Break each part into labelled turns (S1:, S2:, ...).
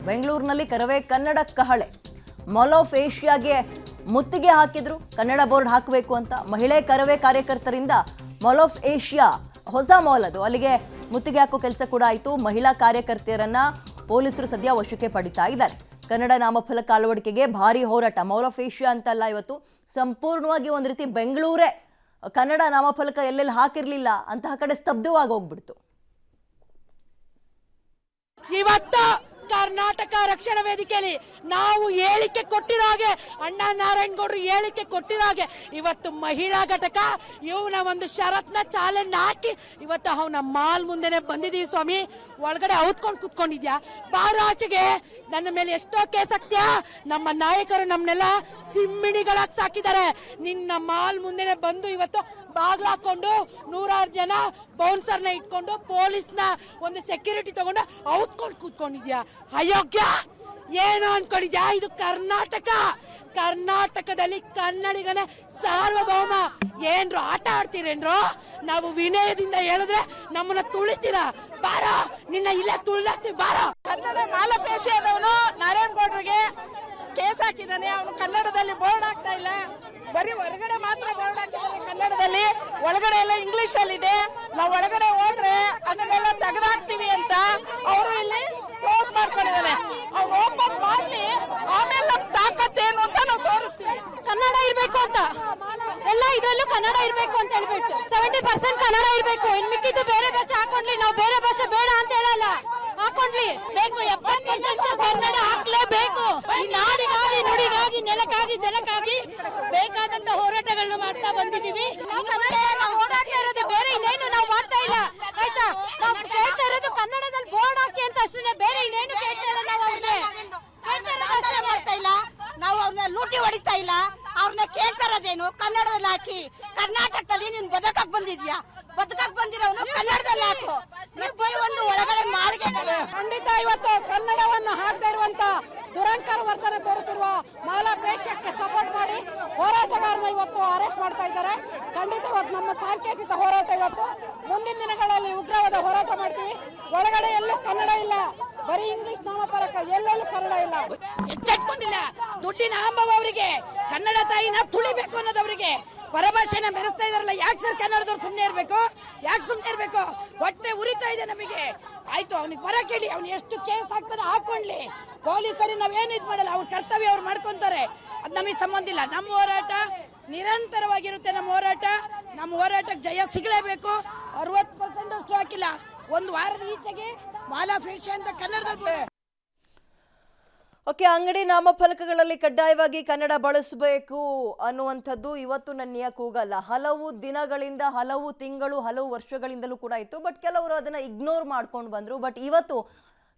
S1: ಬೆಂಗಳೂರಿನಲ್ಲಿ ಕರವೇ ಕನ್ನಡ ಕಹಳೆ mall of ಏಷ್ಯಾಗೆ ಮುತ್ತಿಗೆ ಹಾಕಿದ್ರು. ಕನ್ನಡ ಬೋರ್ಡ್ ಹಾಕಬೇಕು ಅಂತ ಮಹಿಳೆ ಕರವೇ ಕಾರ್ಯಕರ್ತರಿಂದ ಮಾಲ್ ಆಫ್ ಏಷ್ಯಾ ಹೊಸ ಮಾಲ್ ಅದು, ಅಲ್ಲಿಗೆ ಮುತ್ತಿಗೆ ಹಾಕೋ ಕೆಲಸ ಕೂಡ ಆಯಿತು. ಮಹಿಳಾ ಕಾರ್ಯಕರ್ತೆಯರನ್ನ ಪೊಲೀಸರು ಸದ್ಯ ವಶಕ್ಕೆ ಪಡಿತಾ ಇದ್ದಾರೆ. ಕನ್ನಡ ನಾಮಫಲಕ ಅಳವಡಿಕೆಗೆ ಭಾರಿ ಹೋರಾಟ. ಮಾಲ್ ಆಫ್ ಏಷ್ಯಾ ಅಂತಲ್ಲ, ಇವತ್ತು ಸಂಪೂರ್ಣವಾಗಿ ಒಂದು ರೀತಿ ಬೆಂಗಳೂರೇ ಕನ್ನಡ ನಾಮಫಲಕ ಎಲ್ಲೆಲ್ಲಿ ಹಾಕಿರ್ಲಿಲ್ಲ ಅಂತಹ ಕಡೆ ಸ್ತಬ್ಧವಾಗಿ ಹೋಗ್ಬಿಡ್ತು.
S2: ಇವತ್ತು ಕರ್ನಾಟಕ ರಕ್ಷಣಾ ವೇದಿಕೆಯಲ್ಲಿ ನಾವು ಹೇಳಿಕೆ ಕೊಟ್ಟಿರೋ ಹಾಗೆ, ಅಣ್ಣ ನಾರಾಯಣಗೌಡರು ಹೇಳಿಕೆ ಕೊಟ್ಟಿರೋ ಹಾಗೆ ಇವತ್ತು ಮಹಿಳಾ ಘಟಕ ಇವನ ಒಂದು ಷರತ್ನ ಚಾಲೆಂಜ್ ಹಾಕಿ ಇವತ್ತು ಅವನ ಮಾಲ್ ಮುಂದೆನೆ ಬಂದಿದೀವಿ. ಸ್ವಾಮಿ ಒಳಗಡೆ ಔತ್ಕೊಂಡು ಕುತ್ಕೊಂಡಿದ್ಯಾ, ಬಾರಾಚೆಗೆ ನನ್ನ ಮೇಲೆ ಎಷ್ಟೋ ಕೇಸ್ ಹಾಕ್ತೀಯಾ. ನಮ್ಮ ನಾಯಕರು ನಮ್ನೆಲ್ಲ ಸಿಮ್ಮಿಣಿಗಳಾಗಿ ಸಾಕಿದ್ದಾರೆ. ನಿನ್ನ ಮಾಲ್ ಮುಂದೆನೆ ಬಂದು ಇವತ್ತು ಬಾಗ್ಲ ಹಾಕೊಂಡು 100 ಜನ ಬೌನ್ಸರ್ನ ಇಟ್ಕೊಂಡು ಪೊಲೀಸ್ನ ಒಂದು ಸೆಕ್ಯೂರಿಟಿ ತಗೊಂಡು ಔತ್ಕೊಂಡು ಕೂತ್ಕೊಂಡಿದ್ಯಾ. ಅಯೋಗ್ಯ, ಏನು ಅನ್ಕೊಂಡಿದ್ಯಾ? ಇದು ಕರ್ನಾಟಕ. ಕರ್ನಾಟಕದಲ್ಲಿ ಕನ್ನಡಿಗನೇ ಸಾರ್ವಭೌಮ. ಏನ್ರು ಆಟ ಆಡ್ತೀರೇನ್ರು? ನಾವು ವಿನಯದಿಂದ ಹೇಳಿದ್ರೆ ನಮ್ಮನ್ನ ತುಳಿತೀರಾ? ಬಾರೋ, ನಿನ್ನ ಇಲ್ಲೇ ತುಳಿದಾಕ್ತೀವಿ, ಬಾರೋ.
S3: ಕನ್ನಡ ಮಾಲ್ ಆಫ್ ಏಷ್ಯಾದವನು ನಾರಾಯಣಗೌಡರಿಗೆ ಕೇಸ್ ಹಾಕಿದ್ದಾನೆ. ಅವನು ಕನ್ನಡದಲ್ಲಿ ಬೋರ್ಡ್ ಹಾಕ್ತಾ ಇಲ್ಲ, ಬರೀ ಹೊರಗಡೆ ಮಾತ್ರ ಬೋರ್ಡ್ ಹಾಕಿದ್ದಾನೆ ಕನ್ನಡದಲ್ಲಿ. ಒಳಗಡೆ ಎಲ್ಲ ಇಂಗ್ಲಿಷ್ ಅಲ್ಲಿ ಇದೆ. ನಾವು ಒಳಗಡೆ ಹೋದ್ರೆ ಅದನ್ನೆಲ್ಲ ತೆಗೆದಾಕ್ತಿವಿ ಅಂತ ಅವರು ಇಲ್ಲಿ ಕ್ಲೋಸ್ ಮಾಡ್ಕೊಂಡಿದ್ದಾನೆ. ಅವ್ನು ಓಪನ್ ಮಾಡಿ ಆಮೇಲೆ ನಮ್ ತಾಕತ್ತೇನು ಅಂತ ನಾವು ತೋರಿಸ್ತೀವಿ.
S4: ಕನ್ನಡ ಇರ್ಬೇಕು ಅಂತ ಎಲ್ಲ ಇದ್ರಲ್ಲೂ ಕನ್ನಡ ಇರ್ಬೇಕು ಅಂತ ಹೇಳ್ಬಿಟ್ಟು 70% ಕನ್ನಡ ಇರ್ಬೇಕು. ಇನ್ ಮಿಕ್ಕಿದ್ದು ಬೇರೆ ಭಾಷೆ ಹಾಕೊಂಡ್ಲಿ, ನಾವು ಬೇರೆ ಭಾಷೆ ಬೇಡ ಅಂತ ಹೇಳಲ್ಲ, ಹಾಕೊಂಡ್ಲಿ ಬೇಕು. 70% ಕನ್ನಡ ಹಾಕ್ಲೇಬೇಕು. ಈ ನಾಡಿಗಾಗಿ, ನುಡಿಗಾಗಿ, ನೆಲಕ್ಕಾಗಿ, ಜನಕ್ಕಾಗಿ ಬೇಕಾದಂತ ಹೋರಾಟಗಳನ್ನ ಮಾಡ್ತಾ ಬಂದಿದೀವಿ. ನಾವು ಹೋರಾಡ್ತಾ ಇರೋದು ಬೇರೆ ಇನ್ನೇನು ನಾವು ಮಾಡ್ತಾ ಇಲ್ಲ, ಆಯ್ತಾ? ನಾವು ಕೇಳ್ತಾ ಇರೋದು ಕನ್ನಡದಲ್ಲಿ ಬೋರ್ಡ್ ಹಾಕಿ ಅಂತ ಅಷ್ಟೇ, ಬೇರೆ ಇನ್ನೇನು ಕೇಳ್ತಾ ಇಲ್ಲ. ನಾವು ಅವ್ರಿಗೆ
S3: ಮಾಡ್ತಾ ಇಲ್ಲ, ನಾವು ಅವ್ರನ್ನ ಲೂಟಿ ಹೊಡಿತಾ ಇಲ್ಲ. ಅವ್ರನ್ನ ಕೇಳ್ತಾ ಇರೋದೇನು ಕನ್ನಡದಲ್ಲಿ ಹಾಕಿ. ಕರ್ನಾಟಕದಲ್ಲಿ ನೀನ್ ಬದುಕಕ್ ಬಂದಿದ್ಯಾ? ಬದುಕಕ್ ಬಂದಿರೋನು ಕನ್ನಡದಲ್ಲಿ ಹಾಕು. ಒಂದು ಒಳಗಡೆ ಮಾಳಿಗೆ ಖಂಡಿತ ಇವತ್ತು ಕನ್ನಡವನ್ನು ಹಾಕದೇ ಇರುವಂತ ದುರಂಕಾರ ವರ್ತನೆ ತೋರುತ್ತಿರುವ ಮಾಲ್ ಆಫ್ ಏಷ್ಯಾಕ್ಕೆ ಸಪೋರ್ಟ್ ಮಾಡಿ ಹೋರಾಟಗಾರನ ಇವತ್ತು ಅರೆಸ್ಟ್ ಮಾಡ್ತಾ ಇದ್ದಾರೆ. ಖಂಡಿತ ಇವತ್ತು ನಮ್ಮ ಸಾಂಕೇತಿಕ ಹೋರಾಟ. ಇವತ್ತು ಮುಂದಿನ ದಿನಗಳಲ್ಲಿ ಉಗ್ರವಾದ ಹೋರಾಟ ಮಾಡ್ತೀವಿ. ಒಳಗಡೆ ಎಲ್ಲೂ ಕನ್ನಡ ಇಲ್ಲ, ಬರೀ ಇಂಗ್ಲಿಷ್ ನಾಮಫಲಕ, ಎಲ್ಲೆಲ್ಲೂ ಕನ್ನಡ ಇಲ್ಲ.
S2: ಎಚ್ಚೆಟ್ಕೊಂಡಿಲ್ಲ. ದುಡ್ಡಿನ ಆಂಬವ ಅವರಿಗೆ, ಕನ್ನಡ ತಾಯಿನ ತುಳಿಬೇಕು ಅನ್ನೋದವರಿಗೆ, ಪರಭಾಷೆನ ಮೆರೆಸ್ತಾ ಇದಾರಲ್ಲ. ಯಾಕೆ ಸರ್ ಕನ್ನಡದವ್ರು ಸುಮ್ಮನೆ ಇರ್ಬೇಕು? ಯಾಕೆ ಸುಮ್ಮನೆ ಇರ್ಬೇಕು? ಹೊಟ್ಟೆ ಉರಿತಾ ಇದೆ ನಮಗೆ. ಆಯ್ತು, ಅವನಿಗೆ ಬರಕ್ ಹೇಳಿ, ಅವ್ನು ಎಷ್ಟು ಕೇಸ್ ಹಾಕ್ತಾನೆ ಹಾಕೊಂಡ್ಲಿ. ಪೊಲೀಸರಿಗೆ ನಾವೇನು ಇದು ಮಾಡಲ್ಲ, ಅವ್ರ ಕರ್ತವ್ಯ ಅವ್ರು ಮಾಡ್ಕೊಂತಾರೆ. ಅದು ನಮಗೆ ಸಂಬಂಧ ಇಲ್ಲ. ನಮ್ಮ ಹೋರಾಟ ನಿರಂತರವಾಗಿರುತ್ತೆ. ನಮ್ಮ ಹೋರಾಟಕ್ಕೆ ಜಯ ಸಿಗಲೇಬೇಕು. 60% ಅಷ್ಟು ಹಾಕಿಲ್ಲ, ಒಂದು ವಾರದ ಈಚೆಗೆ ಮಾಲ್ ಆಫ್ ಏಷ್ಯಾ ಅಂತ ಕನ್ನಡದಲ್ಲಿ.
S1: ಓಕೆ, ಅಂಗಡಿ ನಾಮಫಲಕಗಳಲ್ಲಿ ಕಡ್ಡಾಯವಾಗಿ ಕನ್ನಡ ಬಳಸಬೇಕು ಅನ್ನುವಂಥದ್ದು ಇವತ್ತು ನನ್ನ ಕೂಗಲ್ಲ. ಹಲವು ದಿನಗಳಿಂದ, ಹಲವು ತಿಂಗಳು, ಹಲವು ವರ್ಷಗಳಿಂದಲೂ ಕೂಡ ಇತ್ತು. ಬಟ್ ಕೆಲವರು ಅದನ್ನು ಇಗ್ನೋರ್ ಮಾಡ್ಕೊಂಡು ಬಂದರು. ಬಟ್ ಇವತ್ತು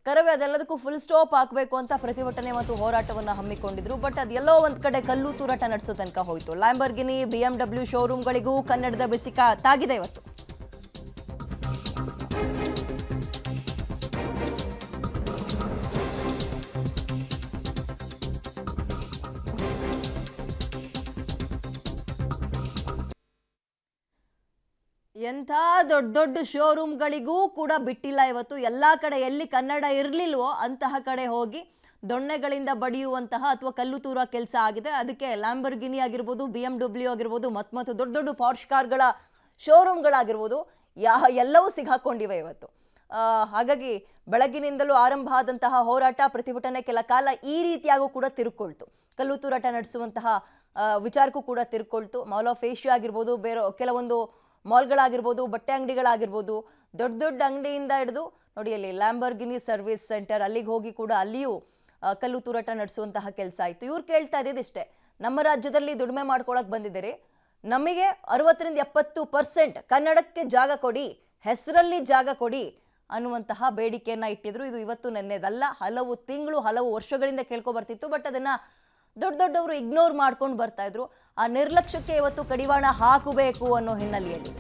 S1: ಕರವೇ ಅದೆಲ್ಲದಕ್ಕೂ ಫುಲ್ ಸ್ಟಾಪ್ ಹಾಕಬೇಕು ಅಂತ ಪ್ರತಿಭಟನೆ ಮತ್ತು ಹೋರಾಟವನ್ನು ಹಮ್ಮಿಕೊಂಡಿದ್ರು. ಬಟ್ ಅದೆಲ್ಲೋ ಒಂದು ಕಡೆ ಕಲ್ಲು ತೂರಾಟ ನಡೆಸೋ ತನಕ ಹೋಯಿತು. ಲ್ಯಾಂಬರ್ಗಿನಿ, BMW ಶೋರೂಮ್ಗಳಿಗೂ ಕನ್ನಡದ ಬಿಸಿ ತಾಗಿದೆ ಇವತ್ತು. ಎಂಥ ದೊಡ್ಡ ದೊಡ್ಡ ಶೋರೂಮ್ಗಳಿಗೂ ಕೂಡ ಬಿಟ್ಟಿಲ್ಲ ಇವತ್ತು. ಎಲ್ಲ ಕಡೆ ಎಲ್ಲಿ ಕನ್ನಡ ಇರಲಿಲ್ವೋ ಅಂತಹ ಕಡೆ ಹೋಗಿ ದೊಣ್ಣೆಗಳಿಂದ ಬಡಿಯುವಂತಹ ಅಥವಾ ಕಲ್ಲು ತೂರ ಕೆಲಸ ಆಗಿದೆ. ಅದಕ್ಕೆ ಲ್ಯಾಂಬರ್ಗಿನಿ ಆಗಿರ್ಬೋದು, BMW ಆಗಿರ್ಬೋದು, ಮತ್ತು ದೊಡ್ಡ ದೊಡ್ಡ ಪಾರ್ಶ್ ಕಾರ್ಗಳ ಶೋರೂಮ್ಗಳಾಗಿರ್ಬೋದು, ಎಲ್ಲವೂ ಸಿಗಾಕೊಂಡಿವೆ ಇವತ್ತು. ಹಾಗಾಗಿ ಬೆಳಗಿನಿಂದಲೂ ಆರಂಭ ಆದಂತಹ ಹೋರಾಟ, ಪ್ರತಿಭಟನೆ ಕೆಲ ಕಾಲ ಈ ರೀತಿಯಾಗೂ ಕೂಡ ತಿರುಕೊಳ್ತು. ಕಲ್ಲು ತೂರಾಟ ನಡೆಸುವಂತಹ ವಿಚಾರಕ್ಕೂ ಕೂಡ ತಿರುಕೊಳ್ತು. ಮಾಲ್ ಆಫ್ ಏಷ್ಯಾ ಆಗಿರ್ಬೋದು, ಬೇರೆ ಕೆಲವೊಂದು ಮಾಲ್ಗಳಾಗಿರ್ಬೋದು, ಬಟ್ಟೆ ಅಂಗಡಿಗಳಾಗಿರ್ಬೋದು, ದೊಡ್ಡ ದೊಡ್ಡ ಅಂಗಡಿಯಿಂದ ಹಿಡಿದು ನೋಡಿ ಅಲ್ಲಿ ಲ್ಯಾಂಬರ್ಗಿನಿ ಸರ್ವಿಸ್ ಸೆಂಟರ್, ಅಲ್ಲಿಗೆ ಹೋಗಿ ಕೂಡ ಅಲ್ಲಿಯೂ ಕಲ್ಲು ತೂರಾಟ ನಡೆಸುವಂತಹ ಕೆಲಸ ಆಯಿತು. ಇವ್ರು ಕೇಳ್ತಾ ಇದ್ದಿಷ್ಟೇ, ನಮ್ಮ ರಾಜ್ಯದಲ್ಲಿ ದುಡಿಮೆ ಮಾಡ್ಕೊಳಕ್ಕೆ ಬಂದಿದ್ದೀರಿ, ನಮಗೆ 60-70% ಕನ್ನಡಕ್ಕೆ ಜಾಗ ಕೊಡಿ, ಹೆಸರಲ್ಲಿ ಜಾಗ ಕೊಡಿ ಅನ್ನುವಂತಹ ಬೇಡಿಕೆಯನ್ನು ಇಟ್ಟಿದ್ರು. ಇದು ಇವತ್ತು ನೆನ್ನೆದಲ್ಲ, ಹಲವು ತಿಂಗಳು, ಹಲವು ವರ್ಷಗಳಿಂದ ಕೇಳ್ಕೊ ಬರ್ತಿತ್ತು. ಬಟ್ ಅದನ್ನು ದೊಡ್ಡವರು ಇಗ್ನೋರ್ ಮಾಡ್ಕೊಂಡು ಬರ್ತಾ ಇದ್ರು. ಆ ನಿರ್ಲಕ್ಷ್ಯಕ್ಕೆ ಇವತ್ತು ಕಡಿವಾಣ ಹಾಕಬೇಕು ಅನ್ನೋ ಹಿನ್ನೆಲೆಯಲ್ಲಿ